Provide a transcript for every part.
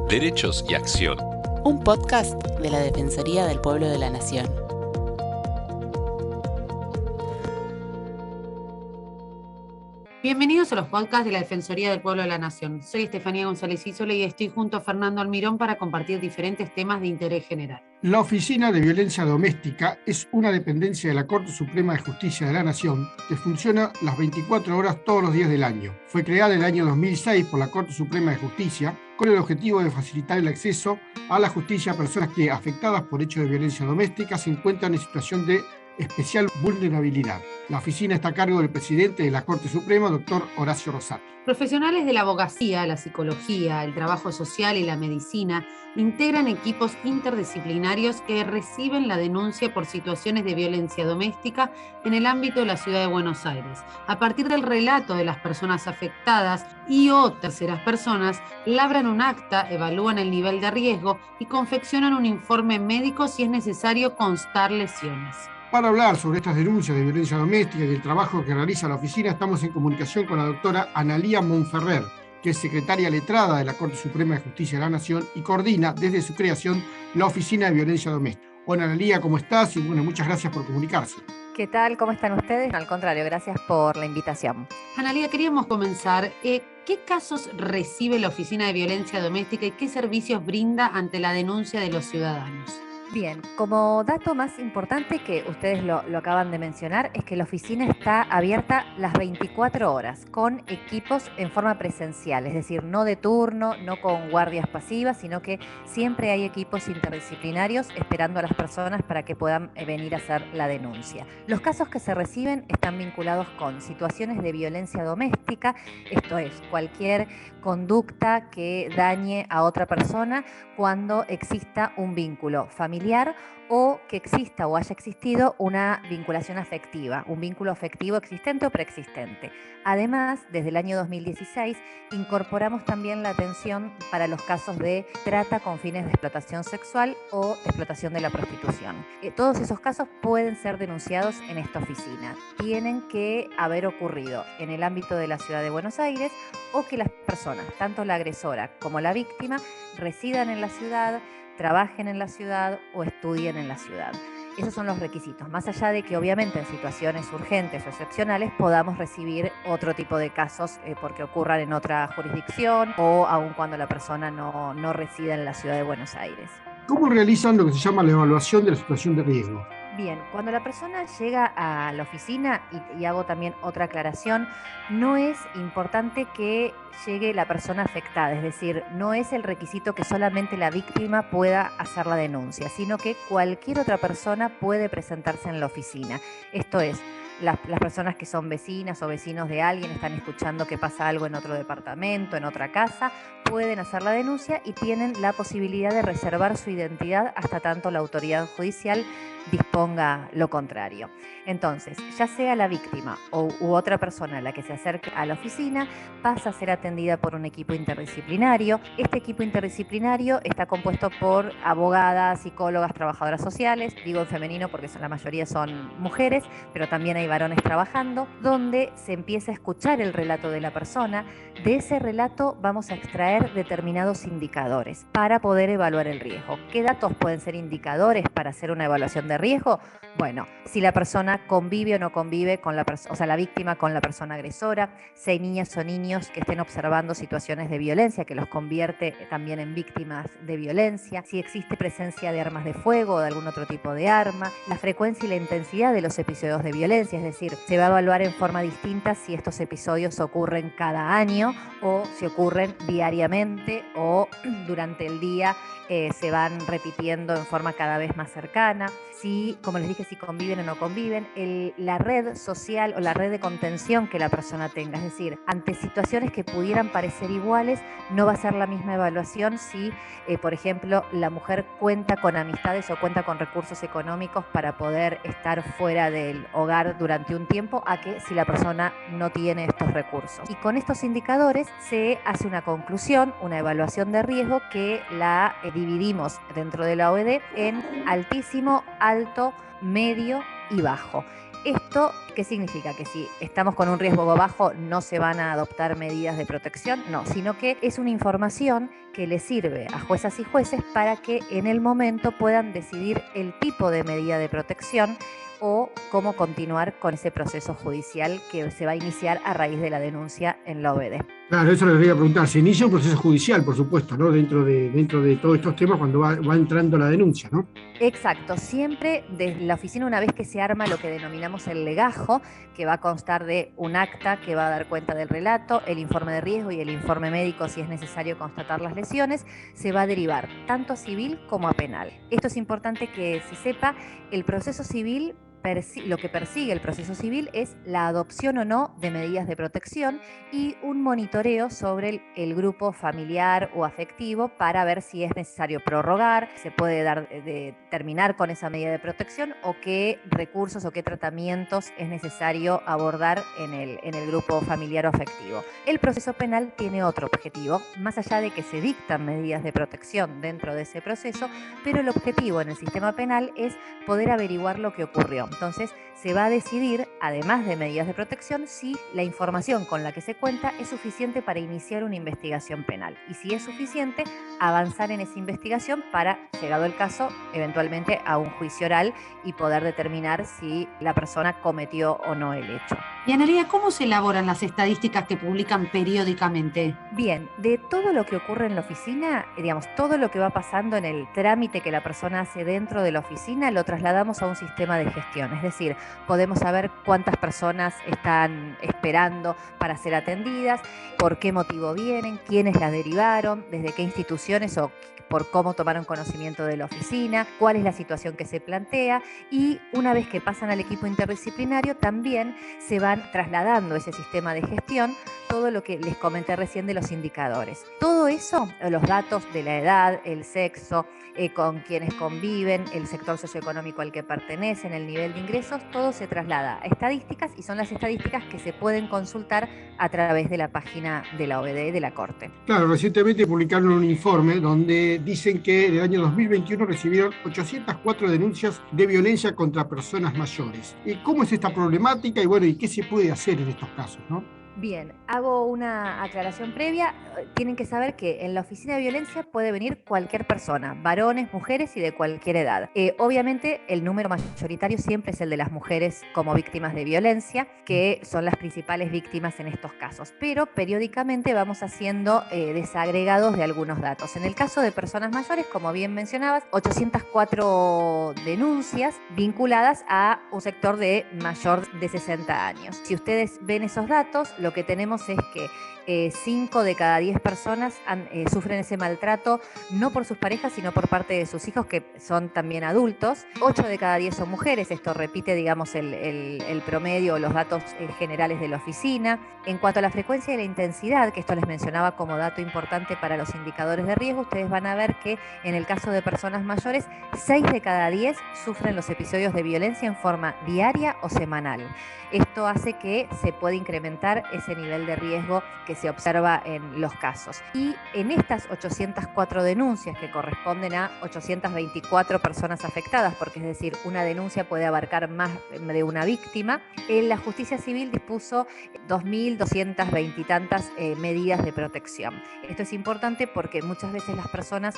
Derechos y Acción. Un podcast de la Defensoría del Pueblo de la Nación. Bienvenidos a los podcasts de la Defensoría del Pueblo de la Nación. Soy Estefanía González Isola y estoy junto a Fernando Almirón para compartir diferentes temas de interés general. La Oficina de Violencia Doméstica es una dependencia de la Corte Suprema de Justicia de la Nación que funciona las 24 horas todos los días del año. Fue creada en el año 2006 por la Corte Suprema de Justicia con el objetivo de facilitar el acceso a la justicia a personas que, afectadas por hechos de violencia doméstica, se encuentran en situación de especial vulnerabilidad. La oficina está a cargo del presidente de la Corte Suprema, doctor Horacio Rosati. Profesionales de la abogacía, la psicología, el trabajo social y la medicina integran equipos interdisciplinarios que reciben la denuncia por situaciones de violencia doméstica en el ámbito de la ciudad de Buenos Aires. A partir del relato de las personas afectadas y o terceras personas, labran un acta, evalúan el nivel de riesgo y confeccionan un informe médico si es necesario constar lesiones. Para hablar sobre estas denuncias de violencia doméstica y el trabajo que realiza la oficina, estamos en comunicación con la doctora Analía Monferrer, que es secretaria letrada de la Corte Suprema de Justicia de la Nación y coordina desde su creación la Oficina de Violencia Doméstica. Hola Analía, ¿cómo estás? Y bueno, muchas gracias por comunicarse. ¿Qué tal? ¿Cómo están ustedes? Al contrario, gracias por la invitación. Analía, queríamos comenzar. ¿Qué casos recibe la Oficina de Violencia Doméstica y qué servicios brinda ante la denuncia de los ciudadanos? Bien, como dato más importante que ustedes lo acaban de mencionar es que la oficina está abierta las 24 horas con equipos en forma presencial, es decir, no de turno, no con guardias pasivas, sino que siempre hay equipos interdisciplinarios esperando a las personas para que puedan venir a hacer la denuncia. Los casos que se reciben están vinculados con situaciones de violencia doméstica, esto es, cualquier conducta que dañe a otra persona cuando exista un vínculo familiar o que exista o haya existido una vinculación afectiva, un vínculo afectivo existente o preexistente. Además, desde el año 2016 incorporamos también la atención para los casos de trata con fines de explotación sexual o de explotación de la prostitución. Todos esos casos pueden ser denunciados en esta oficina. Tienen que haber ocurrido en el ámbito de la ciudad de Buenos Aires o que las personas, tanto la agresora como la víctima, residan en la ciudad, trabajen en la ciudad o estudien en la ciudad. Esos son los requisitos, más allá de que obviamente en situaciones urgentes o excepcionales podamos recibir otro tipo de casos porque ocurran en otra jurisdicción o aun cuando la persona no resida en la ciudad de Buenos Aires. ¿Cómo realizan lo que se llama la evaluación de la situación de riesgo? Bien, cuando la persona llega a la oficina, y hago también otra aclaración, no es importante que llegue la persona afectada, es decir, no es el requisito que solamente la víctima pueda hacer la denuncia, sino que cualquier otra persona puede presentarse en la oficina. Esto es, las personas que son vecinas o vecinos de alguien, están escuchando que pasa algo en otro departamento, en otra casa, pueden hacer la denuncia y tienen la posibilidad de reservar su identidad hasta tanto la autoridad judicial disponga lo contrario. Entonces, ya sea la víctima u otra persona a la que se acerque a la oficina, pasa a ser atendida por un equipo interdisciplinario. Este equipo interdisciplinario está compuesto por abogadas, psicólogas, trabajadoras sociales, digo en femenino porque la mayoría son mujeres, pero también hay varones trabajando, donde se empieza a escuchar el relato de la persona. De ese relato vamos a extraer determinados indicadores para poder evaluar el riesgo. ¿Qué datos pueden ser indicadores para hacer una evaluación de riesgo? Bueno, si la persona convive o no convive con la víctima con la persona agresora, si hay niñas o niños que estén observando situaciones de violencia que los convierte también en víctimas de violencia, si existe presencia de armas de fuego o de algún otro tipo de arma, la frecuencia y la intensidad de los episodios de violencia, es decir, se va a evaluar en forma distinta si estos episodios ocurren cada año o si ocurren diariamente o durante el día se van repitiendo en forma cada vez más cercana. Si, como les dije, si conviven o no conviven, la red social o la red de contención que la persona tenga. Es decir, ante situaciones que pudieran parecer iguales, no va a ser la misma evaluación si, por ejemplo, la mujer cuenta con amistades o cuenta con recursos económicos para poder estar fuera del hogar durante un tiempo, a que si la persona no tiene estos recursos. Y con estos indicadores se hace una conclusión, una evaluación de riesgo que la dividimos dentro de la OED en altísimo, alto, medio y bajo. Esto ¿Qué significa? Que si estamos con un riesgo bajo no se van a adoptar medidas de protección, no, sino que es una información que le sirve a juezas y jueces para que en el momento puedan decidir el tipo de medida de protección o cómo continuar con ese proceso judicial que se va a iniciar a raíz de la denuncia en la OBD. Claro, eso les quería preguntar. Se inicia un proceso judicial, por supuesto, ¿no? Dentro de todos estos temas cuando va entrando la denuncia, ¿no? Exacto, siempre desde la oficina, una vez que se arma lo que denominamos el legajo, que va a constar de un acta que va a dar cuenta del relato, el informe de riesgo y el informe médico si es necesario constatar las lesiones, se va a derivar tanto a civil como a penal. Esto es importante que se sepa, el proceso civil, lo que persigue el proceso civil es la adopción o no de medidas de protección y un monitoreo sobre el grupo familiar o afectivo para ver si es necesario prorrogar, se puede terminar con esa medida de protección o qué recursos o qué tratamientos es necesario abordar en el grupo familiar o afectivo. El proceso penal tiene otro objetivo, más allá de que se dictan medidas de protección dentro de ese proceso, pero el objetivo en el sistema penal es poder averiguar lo que ocurrió. Entonces, se va a decidir, además de medidas de protección, si la información con la que se cuenta es suficiente para iniciar una investigación penal. Y si es suficiente, avanzar en esa investigación para, llegado el caso, eventualmente a un juicio oral y poder determinar si la persona cometió o no el hecho. Y Analía, ¿cómo se elaboran las estadísticas que publican periódicamente? Bien, de todo lo que ocurre en la oficina, digamos, todo lo que va pasando en el trámite que la persona hace dentro de la oficina, lo trasladamos a un sistema de gestión. Es decir, podemos saber cuántas personas están esperando para ser atendidas, por qué motivo vienen, quiénes las derivaron, desde qué instituciones o por cómo tomaron conocimiento de la oficina, cuál es la situación que se plantea y una vez que pasan al equipo interdisciplinario también se van trasladando ese sistema de gestión todo lo que les comenté recién de los indicadores. Todo eso, los datos de la edad, el sexo, con quienes conviven, el sector socioeconómico al que pertenecen, el nivel de ingresos, todo se traslada a estadísticas y son las estadísticas que se pueden consultar a través de la página de la OBD de la Corte. Claro, recientemente publicaron un informe donde dicen que en el año 2021 recibieron 804 denuncias de violencia contra personas mayores. ¿Cómo es esta problemática y bueno, y qué se puede hacer en estos casos, ¿no? Bien, hago una aclaración previa. Tienen que saber que en la oficina de violencia puede venir cualquier persona, varones, mujeres y de cualquier edad. Obviamente el número mayoritario siempre es el de las mujeres como víctimas de violencia, que son las principales víctimas en estos casos, pero periódicamente vamos haciendo desagregados de algunos datos. En el caso de personas mayores, como bien mencionabas, 804 denuncias vinculadas a un sector de mayor de 60 años. Si ustedes ven esos datos, lo que tenemos es que 5 de cada 10 personas sufren ese maltrato no por sus parejas, sino por parte de sus hijos, que son también adultos. 8 de cada 10 son mujeres. Esto repite, digamos, el promedio o los datos generales de la oficina. En cuanto a la frecuencia y la intensidad, que esto les mencionaba como dato importante para los indicadores de riesgo, ustedes van a ver que en el caso de personas mayores, 6 de cada 10 sufren los episodios de violencia en forma diaria o semanal. Esto hace que se pueda incrementar ese nivel de riesgo que se observa en los casos. Y en estas 804 denuncias, que corresponden a 824 personas afectadas, porque es decir, una denuncia puede abarcar más de una víctima, la justicia civil dispuso 2.220 y tantas medidas de protección. Esto es importante porque muchas veces las personas,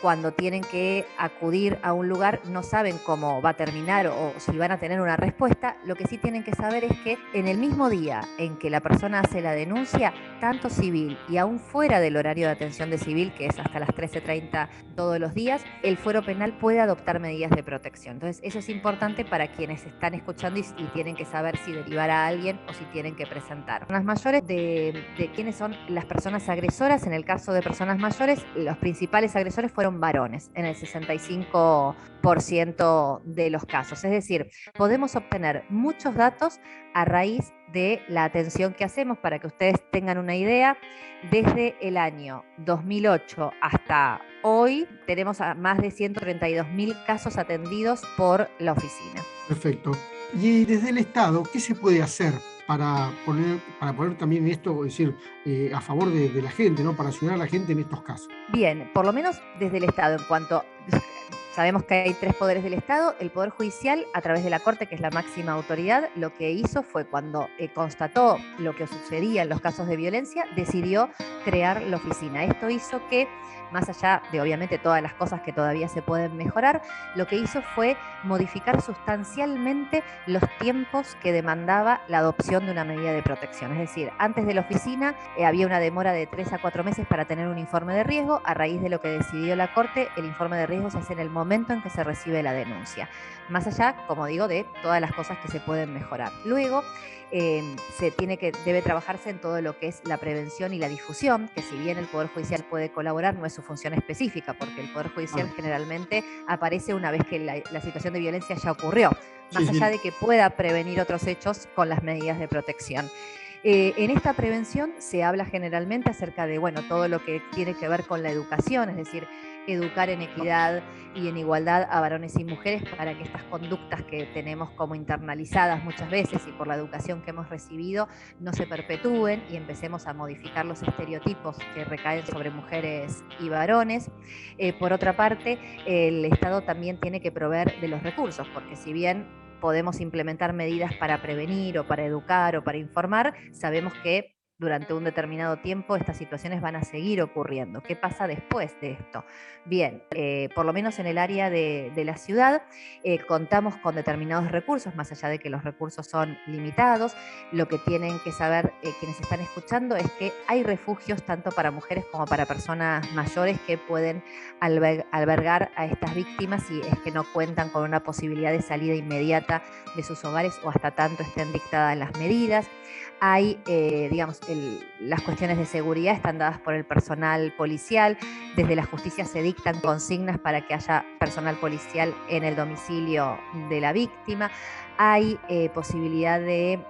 cuando tienen que acudir a un lugar, no saben cómo va a terminar o si van a tener una respuesta. Lo que sí tienen que saber es que en el mismo día en que la persona hace la denuncia, tanto civil y aún fuera del horario de atención de civil, que es hasta las 13:30 todos los días, el fuero penal puede adoptar medidas de protección. Entonces, eso es importante para quienes están escuchando y tienen que saber si derivar a alguien o si tienen que presentar. Las mayores de quiénes son las personas agresoras. En el caso de personas mayores, los principales agresores fueron varones, en el 65% de los casos. Es decir, podemos obtener muchos datos a raíz de la atención que hacemos. Para que ustedes tengan una idea, desde el año 2008 hasta hoy tenemos a más de 132.000 casos atendidos por la oficina. Perfecto. Y desde el Estado, ¿qué se puede hacer para poner también esto, es decir, a favor de la gente, ¿no? Para ayudar a la gente en estos casos? Bien, por lo menos desde el Estado, en cuanto sabemos que hay 3 poderes del Estado. El Poder Judicial, a través de la Corte, que es la máxima autoridad, lo que hizo fue cuando constató lo que sucedía en los casos de violencia, decidió crear la oficina. Esto hizo que, más allá de obviamente todas las cosas que todavía se pueden mejorar, lo que hizo fue modificar sustancialmente los tiempos que demandaba la adopción de una medida de protección. Es decir, antes de la oficina había una demora de 3 a 4 meses para tener un informe de riesgo. A raíz de lo que decidió la Corte, el informe de riesgo se hace en el momento en que se recibe la denuncia. Más allá, como digo, de todas las cosas que se pueden mejorar. Luego, debe trabajarse en todo lo que es la prevención y la difusión, que si bien el Poder Judicial puede colaborar, no es su función específica, porque el Poder Judicial generalmente aparece una vez que la situación de violencia ya ocurrió, más allá de que pueda prevenir otros hechos con las medidas de protección. En esta prevención se habla generalmente acerca de todo lo que tiene que ver con la educación, es decir, educar en equidad y en igualdad a varones y mujeres para que estas conductas que tenemos como internalizadas muchas veces y por la educación que hemos recibido no se perpetúen y empecemos a modificar los estereotipos que recaen sobre mujeres y varones. Por otra parte, el Estado también tiene que proveer de los recursos, porque si bien podemos implementar medidas para prevenir o para educar o para informar, sabemos que durante un determinado tiempo estas situaciones van a seguir ocurriendo. ¿Qué pasa después de esto? Bien, por lo menos en el área de la ciudad contamos con determinados recursos, más allá de que los recursos son limitados. Lo que tienen que saber quienes están escuchando es que hay refugios tanto para mujeres como para personas mayores que pueden albergar a estas víctimas si es que no cuentan con una posibilidad de salida inmediata de sus hogares o hasta tanto estén dictadas las medidas. Hay, las cuestiones de seguridad están dadas por el personal policial. Desde la justicia se dictan consignas para que haya personal policial en el domicilio de la víctima. Hay posibilidad de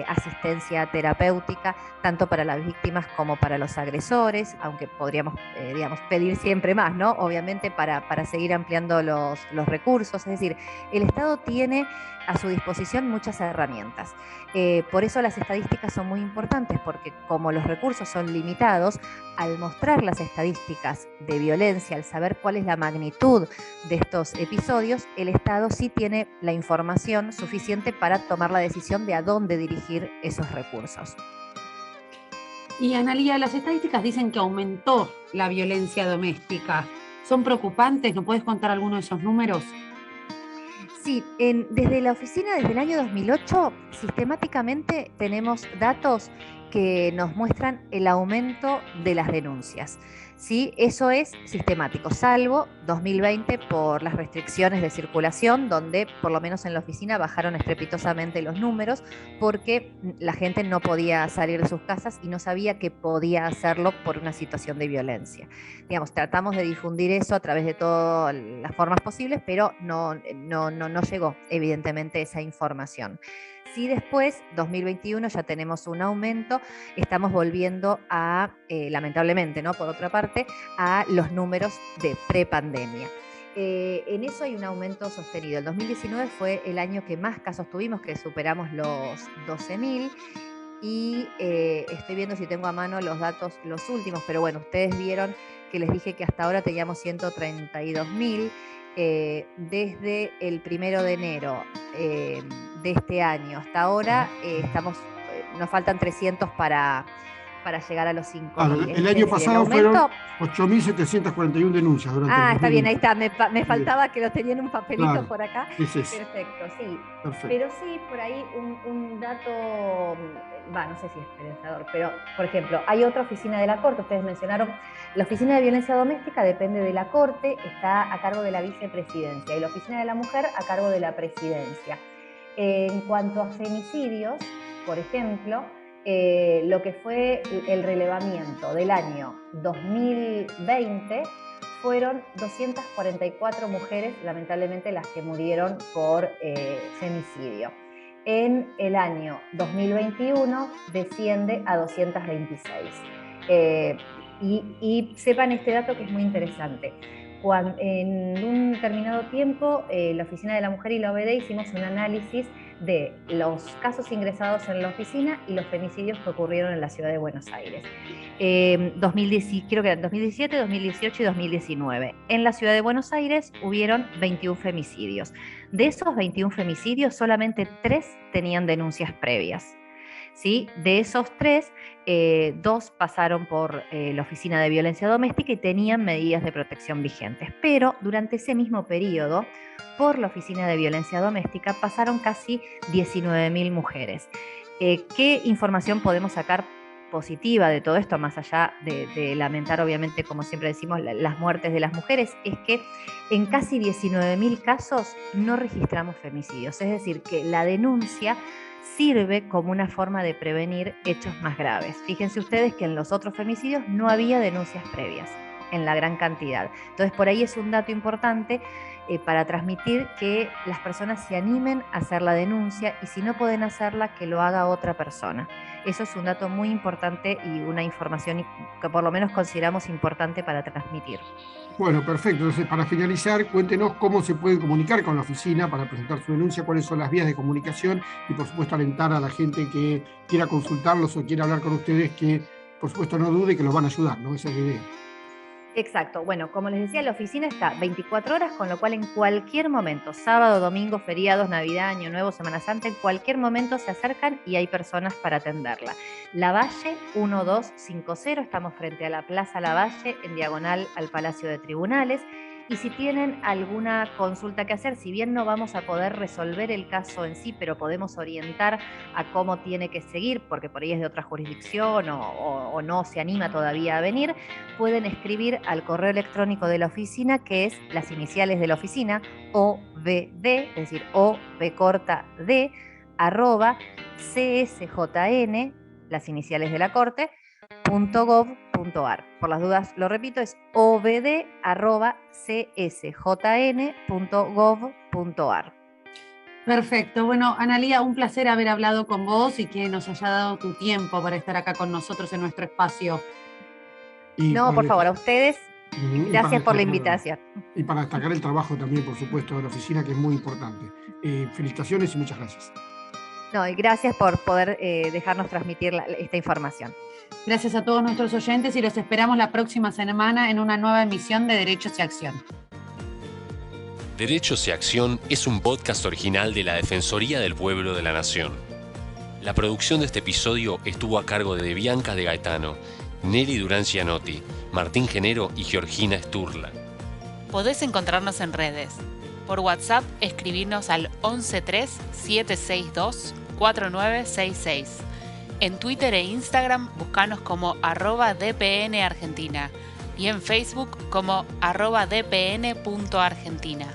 asistencia terapéutica tanto para las víctimas como para los agresores, aunque podríamos pedir siempre más, ¿no? Obviamente para seguir ampliando los recursos. Es decir, el Estado tiene a su disposición muchas herramientas. Por eso las estadísticas son muy importantes, porque como los recursos son limitados, al mostrar las estadísticas de violencia, al saber cuál es la magnitud de estos episodios, el Estado sí tiene la información suficiente para tomar la decisión de a dónde dirigir esos recursos. Y Analía, las estadísticas dicen que aumentó la violencia doméstica. ¿Son preocupantes? ¿No puedes contar alguno de esos números? Sí, desde la oficina, desde el año 2008, sistemáticamente tenemos datos que nos muestran el aumento de las denuncias. ¿Sí? Eso es sistemático, salvo 2020 por las restricciones de circulación, donde por lo menos en la oficina bajaron estrepitosamente los números porque la gente no podía salir de sus casas y no sabía que podía hacerlo por una situación de violencia. Tratamos de difundir eso a través de todas las formas posibles, pero no llegó evidentemente esa información. Sí, después, 2021, ya tenemos un aumento, estamos volviendo a, lamentablemente, ¿no? Por otra parte, a los números de prepandemia. En eso hay un aumento sostenido. El 2019 fue el año que más casos tuvimos, que superamos los 12.000. Y estoy viendo si tengo a mano los datos, los últimos, pero bueno, ustedes vieron que les dije que hasta ahora teníamos 132.000. Desde el 1 de enero de este año hasta ahora nos faltan 300 para llegar a los 5.000. El año pasado fueron 8.741 denuncias durante está bien, ahí está. Me faltaba que lo tenía en un papelito por acá. Es Perfecto, sí. Perfecto. Pero sí, por ahí un dato, no sé si es esperanzador, pero, por ejemplo, hay otra oficina de la Corte, ustedes mencionaron, la Oficina de Violencia Doméstica depende de la Corte, está a cargo de la Vicepresidencia, y la Oficina de la Mujer a cargo de la Presidencia. En cuanto a femicidios, por ejemplo, lo que fue el relevamiento del año 2020 fueron 244 mujeres, lamentablemente, las que murieron por femicidio. En el año 2021 desciende a 226. Y sepan este dato que es muy interesante. En un determinado tiempo, la Oficina de la Mujer y la OBD hicimos un análisis de los casos ingresados en la oficina y los femicidios que ocurrieron en la ciudad de Buenos Aires. Creo que eran 2017, 2018 y 2019. En la ciudad de Buenos Aires hubieron 21 femicidios. De esos 21 femicidios, solamente 3 tenían denuncias previas. ¿Sí? De esos 3, 2 pasaron por la Oficina de Violencia Doméstica y tenían medidas de protección vigentes. Pero durante ese mismo periodo, por la Oficina de Violencia Doméstica pasaron casi 19.000 mujeres. ¿Qué información podemos sacar positiva de todo esto, más allá de lamentar, obviamente, como siempre decimos, las muertes de las mujeres? Es que en casi 19.000 casos no registramos femicidios, es decir, que la denuncia sirve como una forma de prevenir hechos más graves. Fíjense ustedes que en los otros femicidios no había denuncias previas en la gran cantidad. Entonces, por ahí es un dato importante para transmitir que las personas se animen a hacer la denuncia y si no pueden hacerla, que lo haga otra persona. Eso es un dato muy importante y una información que por lo menos consideramos importante para transmitir. Bueno, perfecto. Entonces, para finalizar, cuéntenos cómo se pueden comunicar con la oficina para presentar su denuncia, cuáles son las vías de comunicación y, por supuesto, alentar a la gente que quiera consultarlos o quiera hablar con ustedes que, por supuesto, no dude que los van a ayudar, ¿no? Esa es la idea. Exacto. Bueno, como les decía, la oficina está 24 horas, con lo cual en cualquier momento, sábado, domingo, feriados, Navidad, Año Nuevo, Semana Santa, en cualquier momento se acercan y hay personas para atenderla. Lavalle 1250, estamos frente a la Plaza Lavalle, en diagonal al Palacio de Tribunales. Y si tienen alguna consulta que hacer, si bien no vamos a poder resolver el caso en sí, pero podemos orientar a cómo tiene que seguir, porque por ahí es de otra jurisdicción o no se anima todavía a venir, pueden escribir al correo electrónico de la oficina, que es las iniciales de la oficina, OVD, es decir, OV_D, @csjn, las iniciales de la Corte, .gov.ar. Por las dudas, lo repito, es ovd@csjn.gov.ar. Perfecto. Bueno, Analía, un placer haber hablado con vos y que nos haya dado tu tiempo para estar acá con nosotros en nuestro espacio. No, por favor, a ustedes, gracias por la invitación. Y para destacar el trabajo también, por supuesto, de la oficina, que es muy importante. Felicitaciones y muchas gracias. No, y gracias por poder dejarnos transmitir esta información. Gracias a todos nuestros oyentes y los esperamos la próxima semana en una nueva emisión de Derechos y Acción. Derechos y Acción es un podcast original de la Defensoría del Pueblo de la Nación. La producción de este episodio estuvo a cargo de Bianca de Gaetano, Nelly Durán Cianotti, Martín Genero y Georgina Sturla. Podés encontrarnos en redes. Por WhatsApp, escribirnos al 113-762-4966. En Twitter e Instagram, buscanos como @dpnargentina y en Facebook como @dpn.argentina.